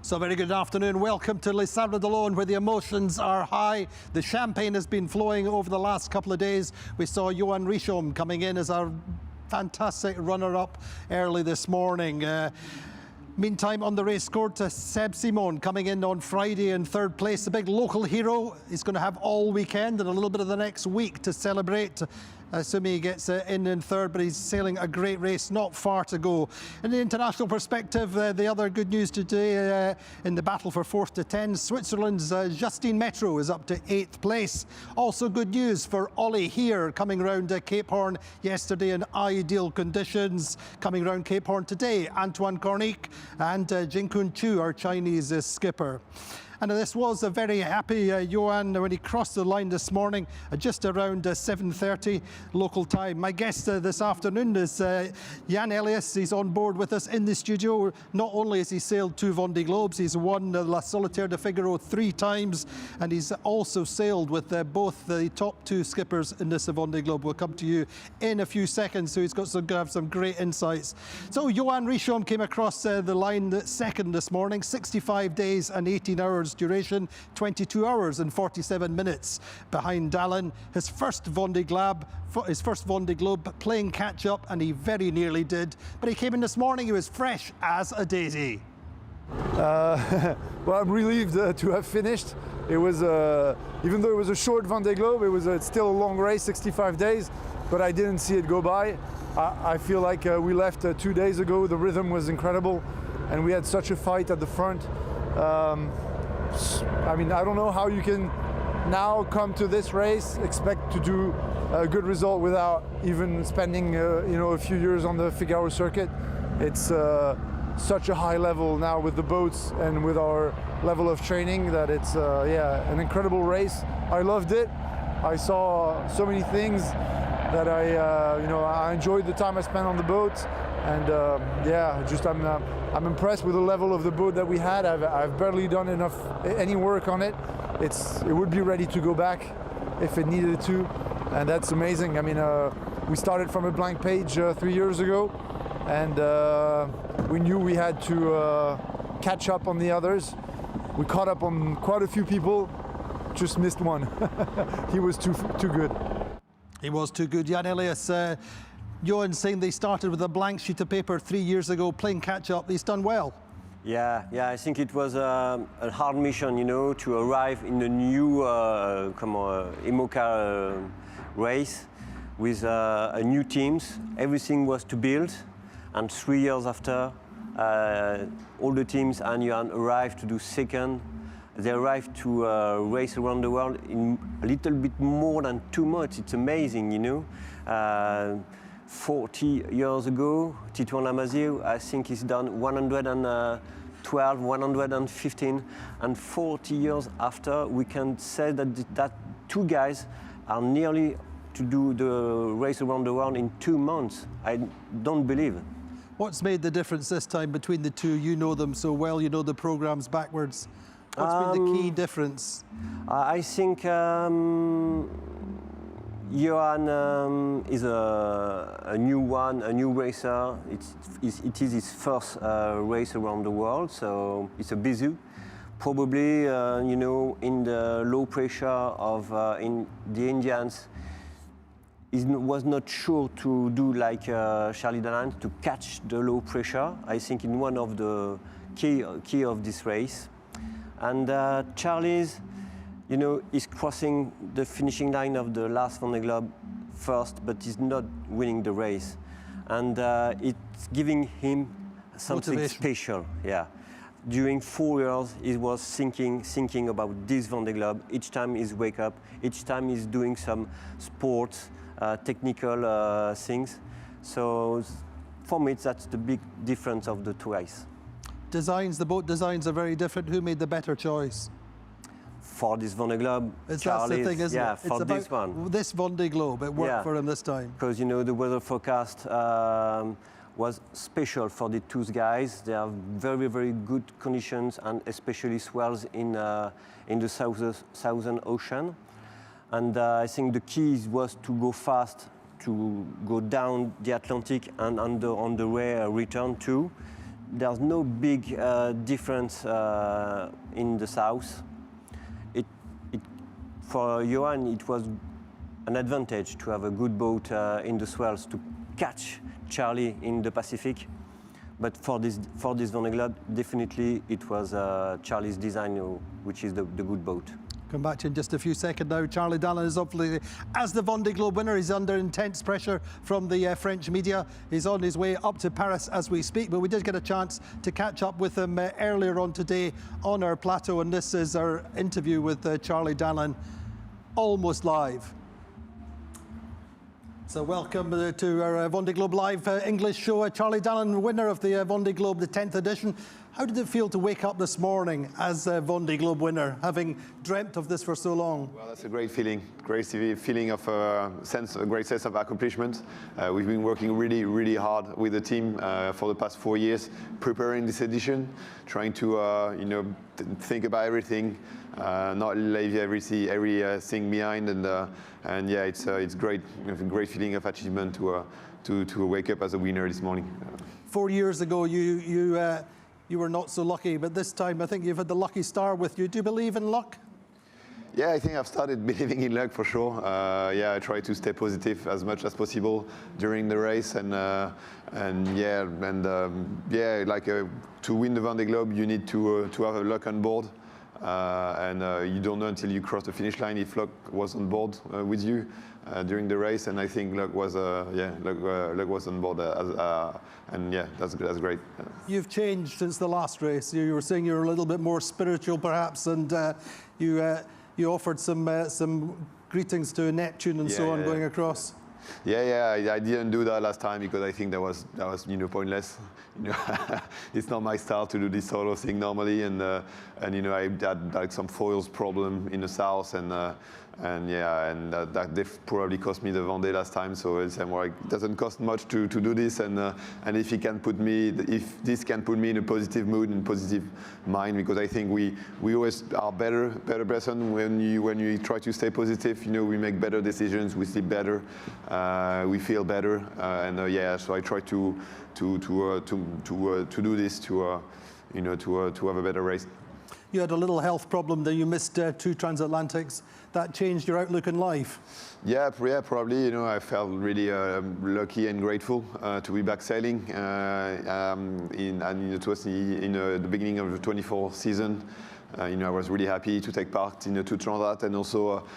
So very good afternoon. Welcome to Les Sables d'Olonne, where the emotions are high. The champagne has been flowing over the last couple of days. We saw Yann coming in as our fantastic runner-up early this morning. Meantime, on the race court, Seb Simon coming in on Friday in third place. The big local hero. He's going to have all weekend and a little bit of the next week to celebrate, assuming he gets in third, but he's sailing a great race, not far to go. In the international perspective, the other good news today in the battle for 4th to 10, Switzerland's Justine Metro is up to 8th place. Also good news for Ollie here, coming round Cape Horn yesterday in ideal conditions. Coming round Cape Horn today, Antoine Cornic and Jinkun Chu, our Chinese skipper. And this was a very happy Yann when he crossed the line this morning, just around 7:30 local time. My guest this afternoon is Yann Eliès. He's on board with us in the studio. Not only has he sailed 2 Vendée Globes, he's won La Solitaire de Figaro 3 times, and he's also sailed with both the top 2 skippers in this Vendée Globe. We'll come to you in a few seconds, so he's got some great insights. So Yann Richaume came across the line second this morning, 65 days and 18 hours duration, 22 hours and 47 minutes behind Dalin. His first Vendée Globe, playing catch up, and he very nearly did. But he came in this morning, he was fresh as a daisy. Well, I'm relieved to have finished. It was, even though it was a short Vendée Globe, it was still a long race, 65 days, but I didn't see it go by. I feel like we left 2 days ago. The rhythm was incredible, and we had such a fight at the front. I mean, I don't know how you can now come to this race, expect to do a good result without even spending, a few years on the Figaro circuit. It's such a high level now with the boats and with our level of training that it's, an incredible race. I loved it. I saw so many things that I enjoyed the time I spent on the boat. And I'm impressed with the level of the boat that we had. I've barely done any work on it. It would be ready to go back if it needed to, and that's amazing. I mean, we started from a blank page 3 years ago, and we knew we had to catch up on the others. We caught up on quite a few people, just missed one. He was too good. He was too good. Yann Eliès, Yann saying they started with a blank sheet of paper 3 years ago, playing catch-up. He's done well. Yeah, I think it was a hard mission, to arrive in the new IMOCA race with a new teams. Everything was to build, and 3 years after, all the teams and Yann arrived to do second. They arrived to race around the world in a little bit more than 2 months. It's amazing, 40 years ago, Titouan Lamazir, I think he's done 112, 115, and 40 years after, we can say that 2 guys are nearly to do the race around the world in 2 months. I don't believe it. What's made the difference this time between the two? You know them so well, you know the programs backwards. What's been the key difference? I think Yann is a new one, a new racer. It is his first race around the world, so it's a busy. Probably, in the low pressure of in the Indians, he was not sure to do like Charlie Dalin, to catch the low pressure. I think in one of the key of this race. And Charlie's, is crossing the finishing line of the last Vendée Globe first, but he's not winning the race. And it's giving him something motivation. Special, yeah. During 4 years, he was thinking about this Vendée Globe. Each time he's wake up, each time he's doing some sports, technical things. So for me, that's the big difference of the 2 races. The boat designs are very different. Who made the better choice? For this Vendée Globe, that's the thing, isn't it? For this one. This Vendée Globe, it worked for him this time. Because, the weather forecast was special for the 2 guys. They have very, very good conditions, and especially swells in the Southern Ocean. And I think the key was to go fast, to go down the Atlantic and on the way return too. there's no big difference in the south. For Johan, it was an advantage to have a good boat in the swells to catch Charlie in the Pacific. But for this Vendée Globe, definitely it was Charlie's design, which is the good boat. Come back to you in just a few seconds now. Charlie Dalin is obviously, as the Vendée Globe winner, he's under intense pressure from the French media. He's on his way up to Paris as we speak, but we did get a chance to catch up with him earlier on today on our plateau, and this is our interview with Charlie Dalin, almost live. So welcome to our Vendée Globe Live English show. Charlie Dalin, winner of the Vendée Globe, the 10th edition. How did it feel to wake up this morning as a Vendée Globe winner, having dreamt of this for so long? Well, that's a great feeling. Great feeling of a great sense of accomplishment. We've been working really, really hard with the team for the past 4 years, preparing this edition, trying to think about everything, not leave everything behind, and yeah, it's great. A great feeling of achievement to wake up as a winner this morning. 4 years ago, you were not so lucky, but this time I think you've had the lucky star with you. Do you believe in luck? Yeah, I think I've started believing in luck for sure. Yeah, I try to stay positive as much as possible during the race, to win the Vendée Globe, you need to have a luck on board, you don't know until you cross the finish line if luck was on board with you during the race, and I think luck was on board, and yeah, that's great. You've changed since the last race. You were saying you're a little bit more spiritual, perhaps, and you offered some greetings to Neptune and so on going across. Yeah, I didn't do that last time because I think that was pointless. It's not my style to do this sort of thing normally, and I had like some foils problem in the south, that probably cost me the Vendée last time. So it doesn't cost much to do this, and if this can put me in a positive mood and positive mind, because I think we always are better person when you try to stay positive. We make better decisions, we sleep better, we feel better, so I try to do this to have a better race. You had a little health problem there. You missed 2 transatlantics. That changed your outlook in life? Yeah, probably. I felt really lucky and grateful to be back sailing. It was in the beginning of the 24 season. I was really happy to take part in the 2 transat, and also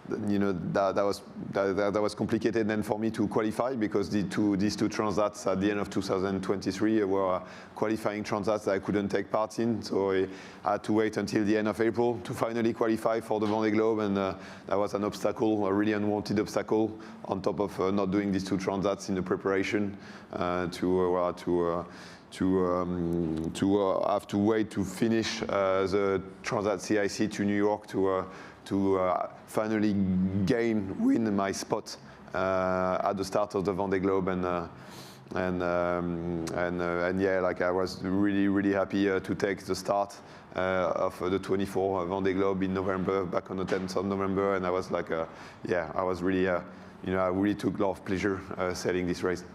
that was complicated then for me to qualify, because these two transats at the end of 2023 were qualifying transats that I couldn't take part in, so I had to wait until the end of April to finally qualify for the Vendée Globe, and that was an obstacle, a really unwanted obstacle, on top of not doing these 2 transats in the preparation to have to wait to finish the Transat CIC to New York to finally win my spot at the start of the Vendée Globe, I was really happy to take the start of the 24 Vendée Globe in November, back on the 10th of November, and I was I was really I really took a lot of pleasure sailing this race.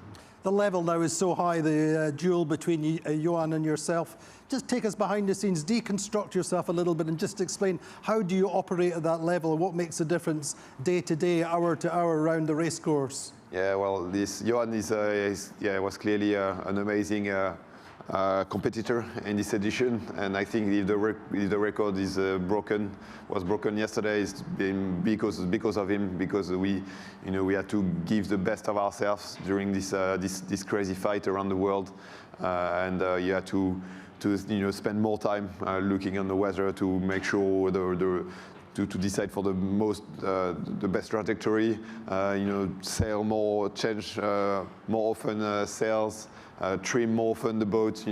The level now is so high, the duel between Johan and yourself. Just take us behind the scenes, deconstruct yourself a little bit, and just explain, how do you operate at that level? What makes a difference day to day, hour to hour around the race course? Yeah, well, Johan was clearly an amazing competitor in this edition, and I think if the record is was broken yesterday, it's been because of him, because we had to give the best of ourselves during this crazy fight around the world, and you had to spend more time looking on the weather to make sure to decide for the best trajectory, sail more, change more often sails, trim more often the boat.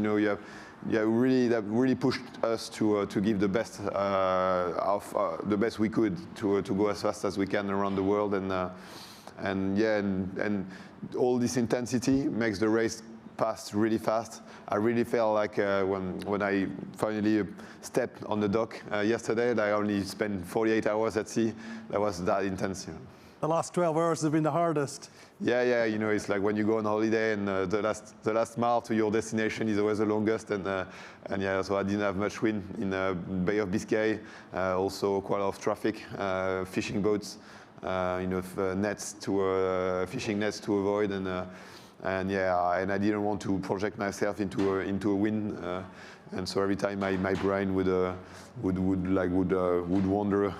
That really pushed us to give the best the best we could to go as fast as we can around the world, and all this intensity makes the race pass really fast. I really felt like when I finally stepped on the dock yesterday, that I only spent 48 hours at sea. That was that intense. The last 12 hours have been the hardest. Yeah, you know, it's like when you go on holiday and the last mile to your destination is always the longest, and yeah, so I didn't have much wind in the Bay of Biscay. Also quite a lot of traffic, fishing boats, you know, fishing nets to avoid, and yeah, and I didn't want to project myself into a wind, and so every time my brain would wander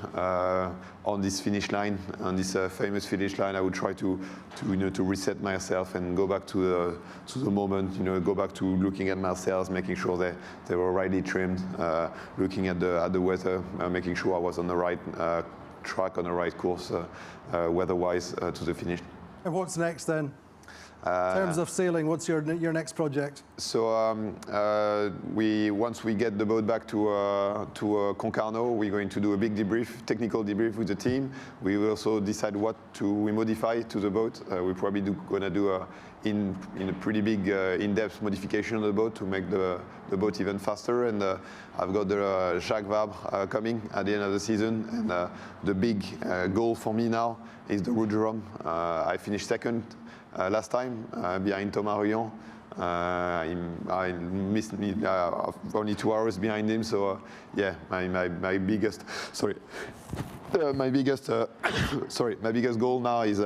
on this finish line, on this famous finish line. I would try to reset myself and go back to the moment. You know, go back to looking at my sails, making sure they were rightly trimmed, looking at the weather, making sure I was on the right track, on the right course, weather-wise, to the finish. And what's next then? In terms of sailing, what's your next project? So once we get the boat back to Concarneau, we're going to do a big debrief, technical debrief with the team. We will also decide what we modify to the boat. We're probably going to do a pretty big in-depth modification of the boat to make the boat even faster. And I've got the Jacques Vabre coming at the end of the season. And the big goal for me now is the Route du Rhum. I finished second last time behind Thomas Ruyant. I missed only 2 hours behind him, so yeah, my biggest my biggest goal now is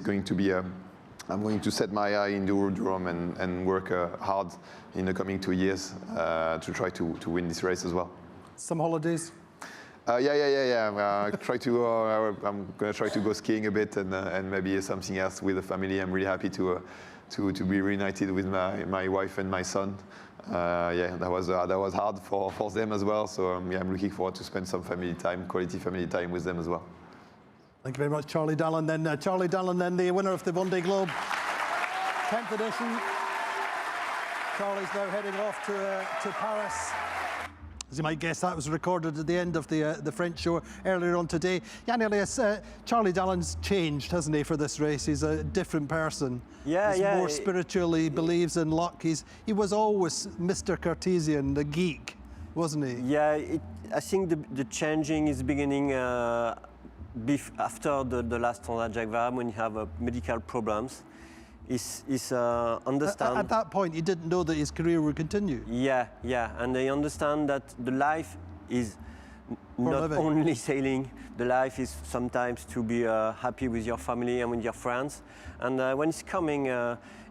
going to be I'm going to set my eye in the Route du Rhum and work hard in the coming 2 years to try to win this race as well. Some holidays? Yeah. I'm going to try to go skiing a bit and maybe something else with the family. I'm really happy to be reunited with my wife and my son. Yeah, that was hard for them as well. So yeah, I'm looking forward to spend some family time, quality family time with them as well. Thank you very much, Charlie Dalin. Then Charlie Dalin, then the winner of the Vendée Globe, 10th edition. Charlie's now heading off to Paris. As you might guess, that was recorded at the end of the French show earlier on today. Yann, Eliès, Charlie Dalin's changed, hasn't he, for this race? He's a different person. He's more spiritual, he believes in luck. He was always Mr. Cartesian, the geek, wasn't he? Yeah, I think the changing is beginning after the last Standard Jacques Vabre, when you have medical problems. Understand. At that point, he didn't know that his career would continue. Yeah, and they understand that the life is not only sailing. The life is sometimes to be happy with your family and with your friends. And when he's coming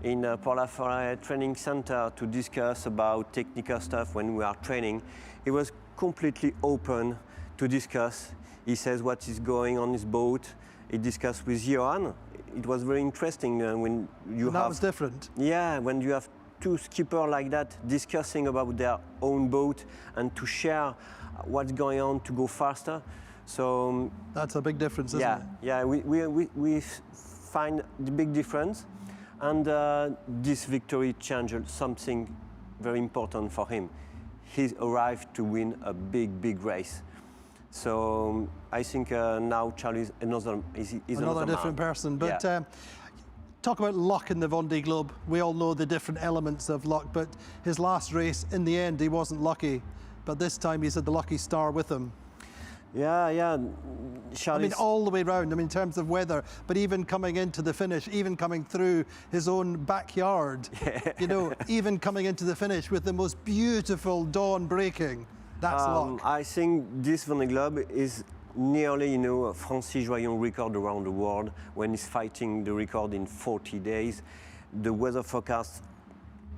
in Port La Forêt training center to discuss about technical stuff when we are training, he was completely open to discuss. He says what is going on his boat. He discussed with Yann. It was very interesting when you that was different. Yeah, when you have two skippers like that discussing about their own boat and to share what's going on to go faster. So that's a big difference, isn't it? Yeah, we find the big difference, and this victory changed something very important for him. He arrived to win a big race. So I think now Charlie is another different person. But talk about luck in the Vendée Globe. We all know the different elements of luck, but his last race, in the end, he wasn't lucky. But this time he's had the lucky star with him. Yeah. I mean, all the way round, in terms of weather, but even coming into the finish, even coming through his own backyard, you know, even coming into the finish with the most beautiful dawn breaking. That's luck. I think this Vendée Globe is nearly, a Francis Joyon record around the world when he's fighting the record in 40 days. The weather forecast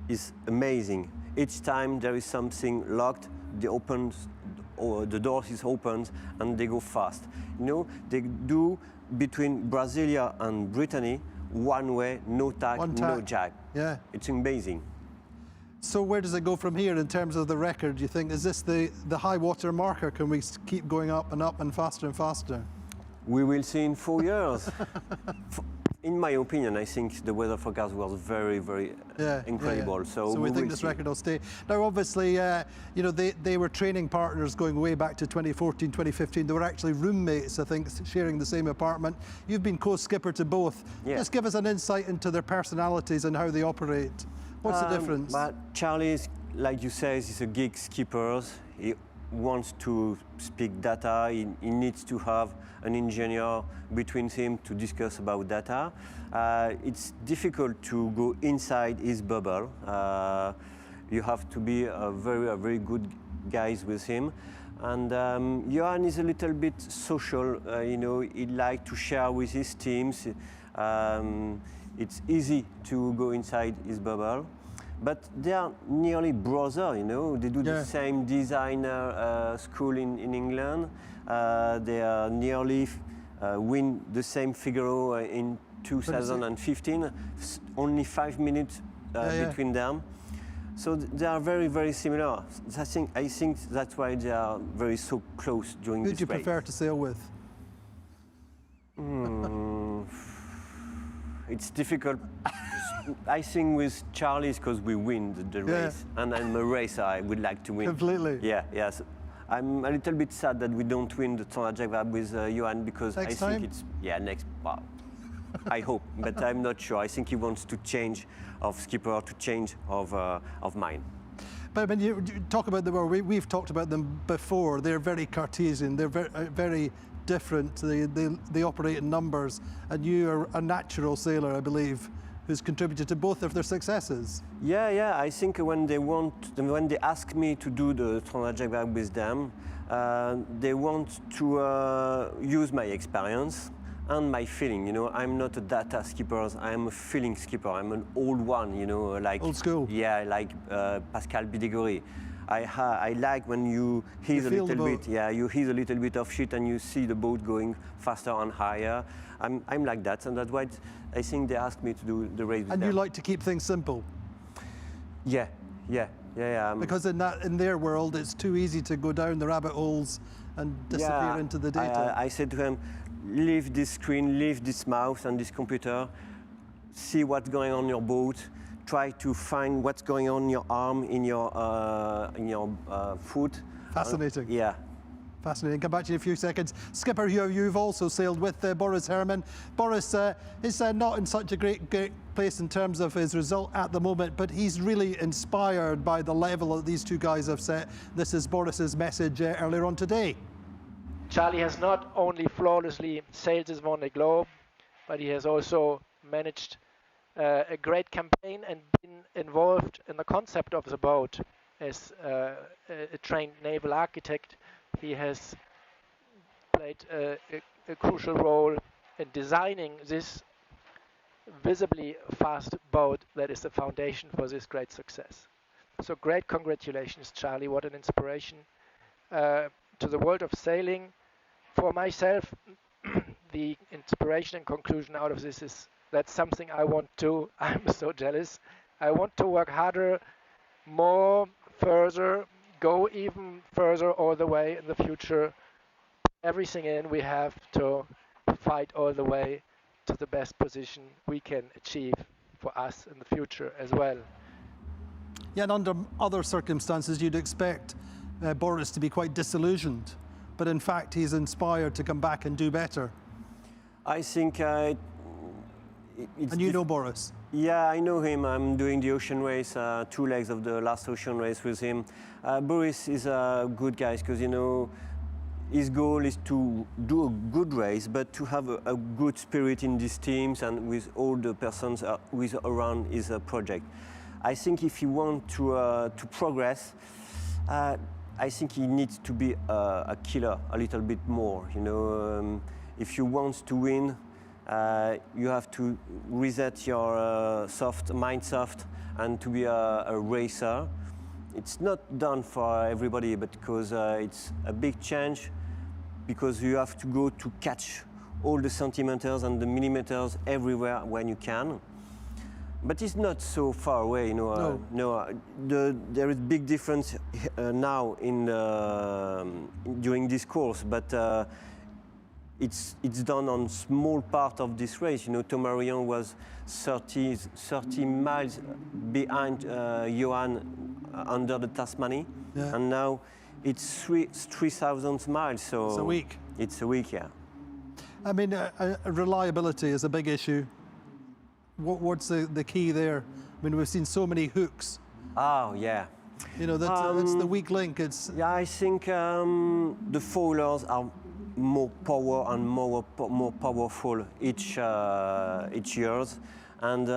is amazing. Each time there is something locked, the doors is opened and they go fast. They do between Brasilia and Brittany, one way, no tack, no jibe. Yeah. It's amazing. So where does it go from here in terms of the record, do you think? Is this the high water marker? Can we keep going up and faster and faster? We will see in 4 years. In my opinion, I think the weather forecast was very incredible. Yeah. So we think this record will stay. Now, obviously, they were training partners going way back to 2014, 2015. They were actually roommates, I think, sharing the same apartment. You've been co-skipper to both. Yeah. Just give us an insight into their personalities and how they operate. What's the difference? But Charlie, like you say, is a geek skipper. He wants to speak data, he needs to have an engineer between him to discuss about data. It's difficult to go inside his bubble. You have to be a very good guys with him. And Yann is a little bit social, you know, he likes to share with his teams. It's easy to go inside his bubble. But they are nearly brothers, you know. They do the same designer school in England. They are nearly win the same Figaro in 2015. Only 5 minutes between them. So they are very similar. I think that's why they are very so close during this race. Who do you prefer to sail with? It's difficult. I think with Charlie because we win the race, and I'm a racer. I would like to win. Completely. Yeah. So I'm a little bit sad that we don't win the Standard Jaguar with Yann because I think it's next. Well, I hope, but I'm not sure. I think he wants to change of skipper, to change of mind. But when you talk about the world, we've talked about them before. They're very Cartesian. They're very different. They operate in numbers, and you are a natural sailor, I believe, who's contributed to both of their successes. Yeah. I think when they ask me to do the Standard Jaguar with them, they want to use my experience and my feeling. You know, I'm not a data skipper. I'm a feeling skipper. I'm an old one. You know, like old school. Yeah, like Pascal Bidégory. I like when you hear a little bit. Yeah, you hear a little bit of shit and you see the boat going faster and higher. I'm like that, and that's why I think they asked me to do the race with them. And you like to keep things simple. Yeah. Because in their world, it's too easy to go down the rabbit holes and disappear into the data. I said to him, leave this screen, leave this mouse and this computer, see what's going on your boat, try to find what's going on in your arm, in your foot. Fascinating. Yeah. Fascinating. Come back to you in a few seconds. Skipper, you've also sailed with Boris Herrmann. Boris is not in such a great place in terms of his result at the moment, but he's really inspired by the level that these two guys have set. This is Boris's message earlier on today. Charlie has not only flawlessly sailed this Vendée Globe, but he has also managed a great campaign and been involved in the concept of the boat as a trained naval architect. He has played a crucial role in designing this visibly fast boat that is the foundation for this great success. So great congratulations, Charlie. What an inspiration to the world of sailing. For myself, the inspiration and conclusion out of this is that's something I want to. I'm so jealous. I want to work harder, more, further, go even further all the way in the future. Everything in, we have to fight all the way to the best position we can achieve for us in the future as well. Yeah, and under other circumstances, you'd expect Boris to be quite disillusioned, but in fact, he's inspired to come back and do better. I think it's... And you know Boris? Yeah, I know him. I'm doing the ocean race, 2 legs of the last ocean race with him. Boris is a good guy because, you know, his goal is to do a good race, but to have a good spirit in these teams and with all the persons who is around his project. I think if he wants to progress, I think he needs to be a killer a little bit more. You know, if you want to win, you have to reset your mind soft and to be a racer. It's not done for everybody, but because it's a big change, because you have to go to catch all the centimeters and the millimeters everywhere when you can. But it's not so far away, you know. There is big difference now during this course, but it's done on small part of this race. You know, Thomas was 30 miles behind Yann under the Tasmania, and now it's 3,000 miles. So it's a week. It's a week, yeah. I mean, reliability is a big issue. What's the key there? I mean, we've seen so many hooks. Oh, yeah. You know, that's the weak link. It's Yeah, I think the foilers are more power and more powerful each years, and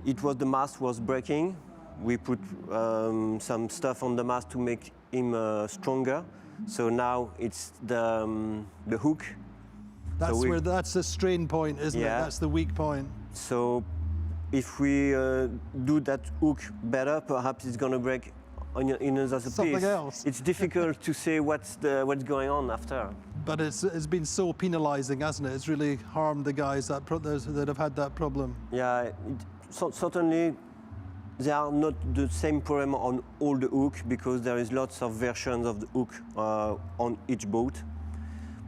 it was the mast was breaking. We put some stuff on the mast to make him stronger. So now it's the hook. that's So where that's the strain point, isn't it? Yeah. That's the weak point. So if we do that hook better, perhaps it's gonna break in another Something piece. else. It's difficult to say what's going on after. But it's been so penalising, hasn't it? It's really harmed the guys that have had that problem. Yeah, certainly there are not the same problem on all the hook because there is lots of versions of the hook on each boat.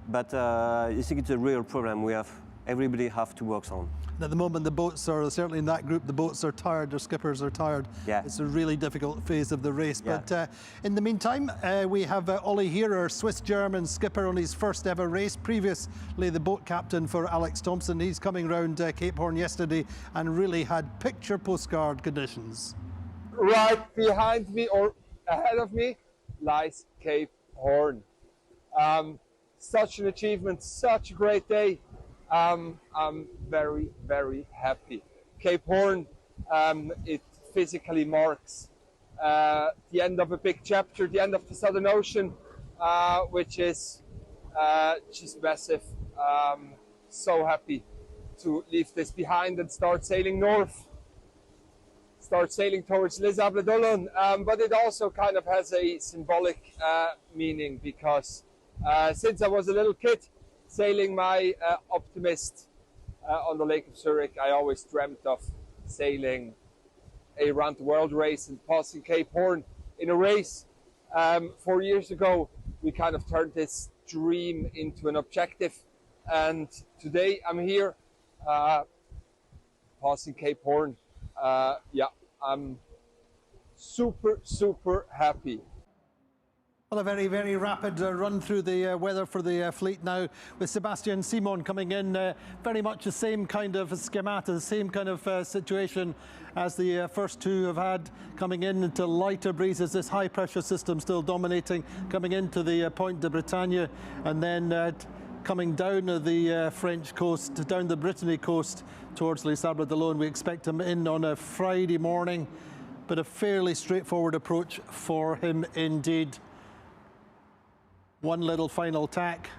But I think it's a real problem everybody have to work on. And at the moment, the boats are, certainly in that group, the boats are tired, their skippers are tired. Yeah. It's a really difficult phase of the race. Yeah. But in the meantime, we have Ollie here, our Swiss-German skipper on his first ever race. Previously, the boat captain for Alex Thompson. He's coming round Cape Horn yesterday and really had picture postcard conditions. Right behind me or ahead of me lies Cape Horn. Such an achievement, such a great day. I'm very, very happy. Cape Horn, it physically marks the end of a big chapter, the end of the Southern Ocean, which is just massive. So happy to leave this behind and start sailing north. Start sailing towards Les Sables d'Olonne, but it also kind of has a symbolic meaning because since I was a little kid sailing my Optimist on the Lake of Zurich, I always dreamt of sailing a round the world race and passing Cape Horn in a race. 4 years ago, we kind of turned this dream into an objective, and today I'm here passing Cape Horn. Yeah, I'm super, super happy. Well, a very, very rapid run through the weather for the fleet now, with Sebastian Simon coming in. Very much the same kind of schemata, the same kind of situation as the first two have had, coming in into lighter breezes. This high pressure system still dominating, coming into the Point de Bretagne, and then coming down the French coast, down the Brittany coast towards Les Sables d'Olonne. We expect him in on a Friday morning, but a fairly straightforward approach for him indeed. One little final tack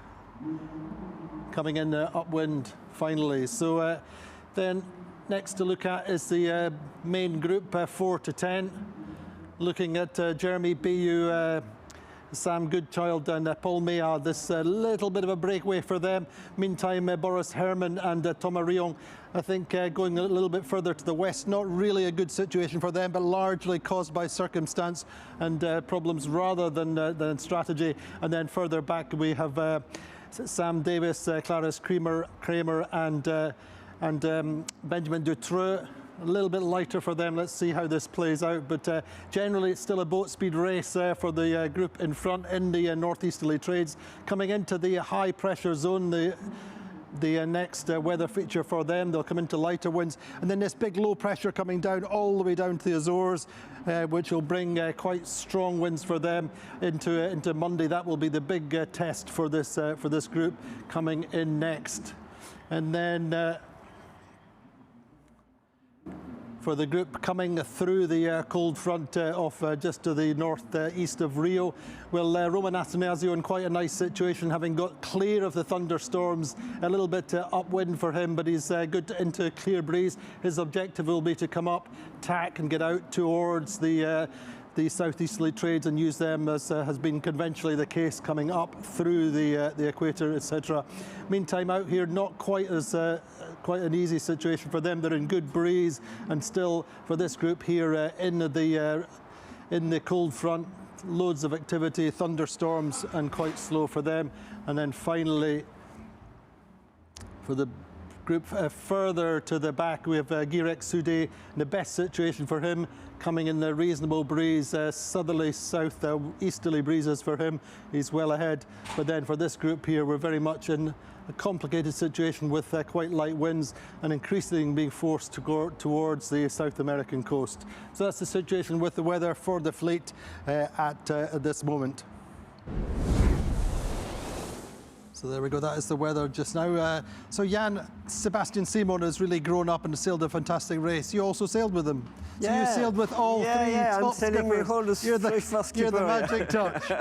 coming in upwind finally. So then next to look at is the main group, 4 to 10. Looking at Jeremy Bayou, Sam Goodchild and Paul Meillard. This little bit of a breakaway for them. Meantime, Boris Herman and Thomas Rion, I think going a little bit further to the west. Not really a good situation for them, but largely caused by circumstance and problems rather than strategy. And then further back we have Sam Davis, Clarence Kramer and Benjamin Dutreux. A little bit lighter for them. Let's see how this plays out. But generally, it's still a boat speed race for the group in front in the northeasterly trades. Coming into the high pressure zone, the next weather feature for them, they'll come into lighter winds. And then this big low pressure coming down all the way down to the Azores, which will bring quite strong winds for them into Monday. That will be the big test for this group coming in next. And then for the group coming through the cold front off just to the northeast of Rio. Well, Roman Athanasio in quite a nice situation, having got clear of the thunderstorms. A little bit upwind for him, but he's good into clear breeze. His objective will be to come up, tack and get out towards the southeasterly trades and use them as has been conventionally the case coming up through the equator, etc. Meantime, out here, not quite as quite an easy situation for them. They're in good breeze, and still for this group here in the cold front, loads of activity, thunderstorms, and quite slow for them. And then finally, for the group further to the back, we have Guirec Soudé in the best situation for him, coming in the reasonable breeze, southerly south, easterly breezes for him. He's well ahead. But then for this group here, we're very much in a complicated situation with quite light winds and increasingly being forced to go towards the South American coast. So that's the situation with the weather for the fleet at this moment. So there we go, that is the weather just now. So Yann, Sebastian Simon has really grown up and sailed a fantastic race. You also sailed with him. So you sailed with all three top I'm sailing skippers. with all the You're the skipper. You're the magic touch.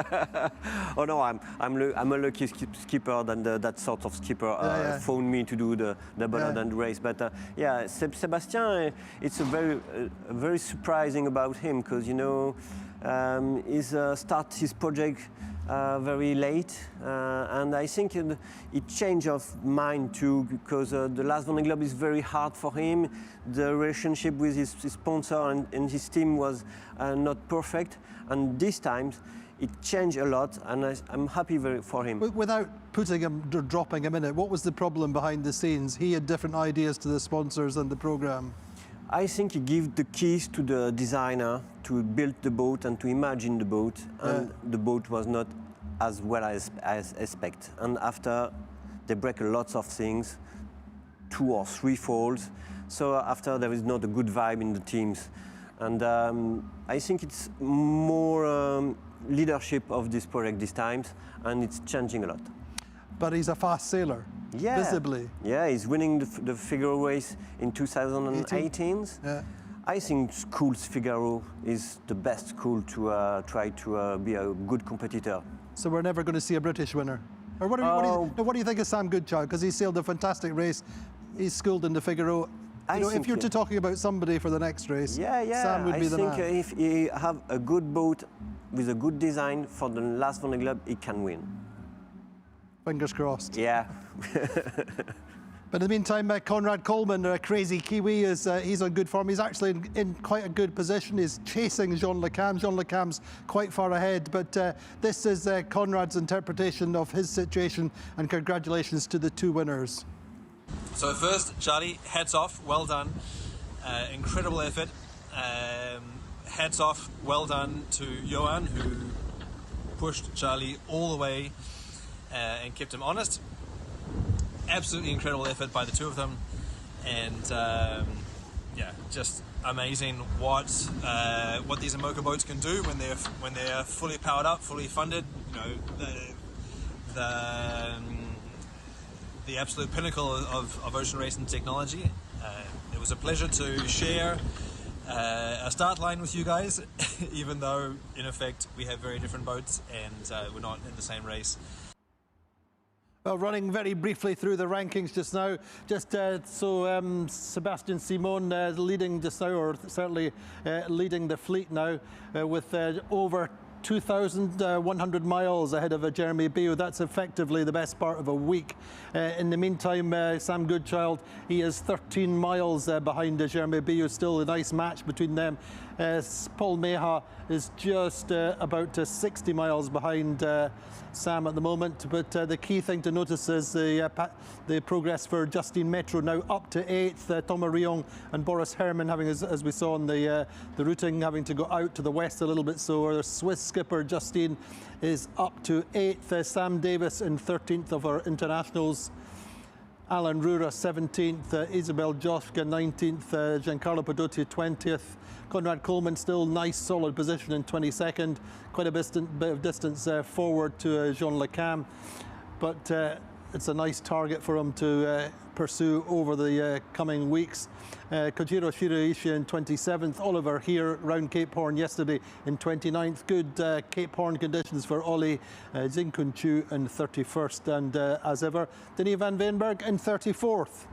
Oh no, I'm a lucky skipper than that sort of skipper phoned me to do the double and race. But yeah, Sebastian, it's a very surprising about him because you know he's start his project very late, and I think it changed of mind too because the last Vendée Globe is very hard for him. The relationship with his sponsor and his team was not perfect, and this time it changed a lot, and I'm happy for him. Without putting him, dropping him in it, what was the problem behind the scenes? He had different ideas to the sponsors and the programme. I think he gave the keys to the designer to build the boat and to imagine the boat, and the boat was not as well as expect. And after, they break lots of things, 2 or 3 falls. So after, there is not a good vibe in the teams. And I think it's more leadership of this project this time, and it's changing a lot. But he's a fast sailor. Yeah. Visibly. Yeah, he's winning the Figaro race in 2018. Yeah. I think school's Figaro is the best school to try to be a good competitor. So we're never going to see a British winner? Or what do you think of Sam Goodchild? Because he sailed a fantastic race. He's schooled in the Figaro. You know, if you're talking about somebody for the next race, Sam would be the man. I think if he have a good boat with a good design for the last Vendée Globe, he can win. Fingers crossed. Yeah. But in the meantime, Conrad Coleman, a crazy Kiwi, he's on good form. He's actually in quite a good position. He's chasing Jean Le Cam. Jean Le Cam's quite far ahead, but this is Conrad's interpretation of his situation, and congratulations to the 2 winners. So first, Charlie, hats off, well done. Incredible effort. Hats off, well done to Johan, who pushed Charlie all the way and kept him honest. Absolutely incredible effort by the 2 of them, and yeah, just amazing what these Imoca boats can do when they're fully powered up, fully funded. You know, the absolute pinnacle of ocean racing technology. It was a pleasure to share a start line with you guys, even though in effect we have very different boats and we're not in the same race. Well, running very briefly through the rankings just now, Sebastian Simon leading just now, or certainly leading the fleet now with over 2,100 miles ahead of Jeremy Bio. That's effectively the best part of a week. In the meantime, Sam Goodchild, he is 13 miles behind Jeremy Bio. Still a nice match between them. Paul Meha is just about 60 miles behind Sam at the moment, but the key thing to notice is the progress for Justine Metro, now up to 8th. Thomas Rion and Boris Herrmann having, as we saw on the routing, having to go out to the west a little bit. So our Swiss skipper Justine is up to 8th. Sam Davis in 13th of our internationals. Alan Rura 17th, Isabel Joschka 19th, Giancarlo Padotti 20th, Conrad Coleman still nice solid position in 22nd, quite a bit of distance forward to Jean Le Cam, but it's a nice target for him to pursue over the coming weeks. Kojiro Shiraishi in 27th, Oliver here round Cape Horn yesterday in 29th. Good Cape Horn conditions for Ollie, Zinkun Chu in 31st, and as ever, Denis van Veenberg in 34th.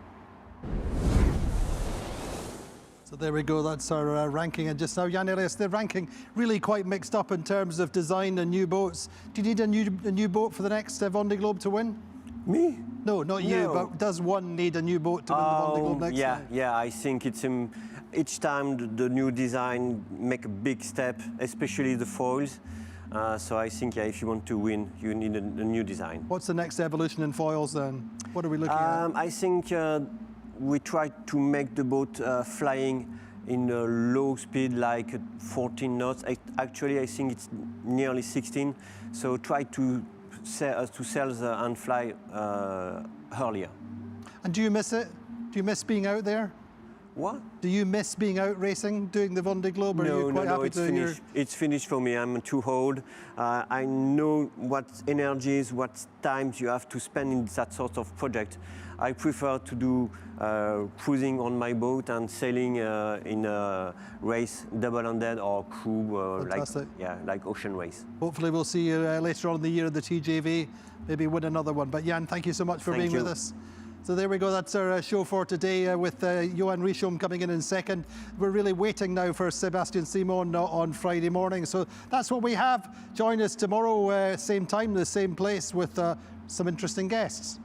So there we go, that's our ranking. And just now, Yann, Eliès, the ranking really quite mixed up in terms of design and new boats. Do you need a new boat for the next Vendée Globe to win? Me? No, not you, but does one need a new boat to win the Vendée Globe next time? Yeah, I think it's each time the new design make a big step, especially the foils. So I think if you want to win, you need a new design. What's the next evolution in foils then? What are we looking at? I think we try to make the boat flying in a low speed, like 14 knots. Actually, I think it's nearly 16. So try to sail and fly earlier. And do you miss it? Do you miss being out there? What? Do you miss being out racing, doing the Vendée Globe? Or are you quite happy it's to finished. It's finished for me. I'm too old. I know what energies, what times you have to spend in that sort of project. I prefer to do cruising on my boat and sailing in a race, double-handed or crew, like ocean race. Hopefully we'll see you later on in the year at the TJV, maybe win another one. But Yann, thank you so much for being with us. So there we go, that's our show for today with Yann Richomme coming in second. We're really waiting now for Sébastien Simon on Friday morning. So that's what we have. Join us tomorrow, same time, the same place with some interesting guests.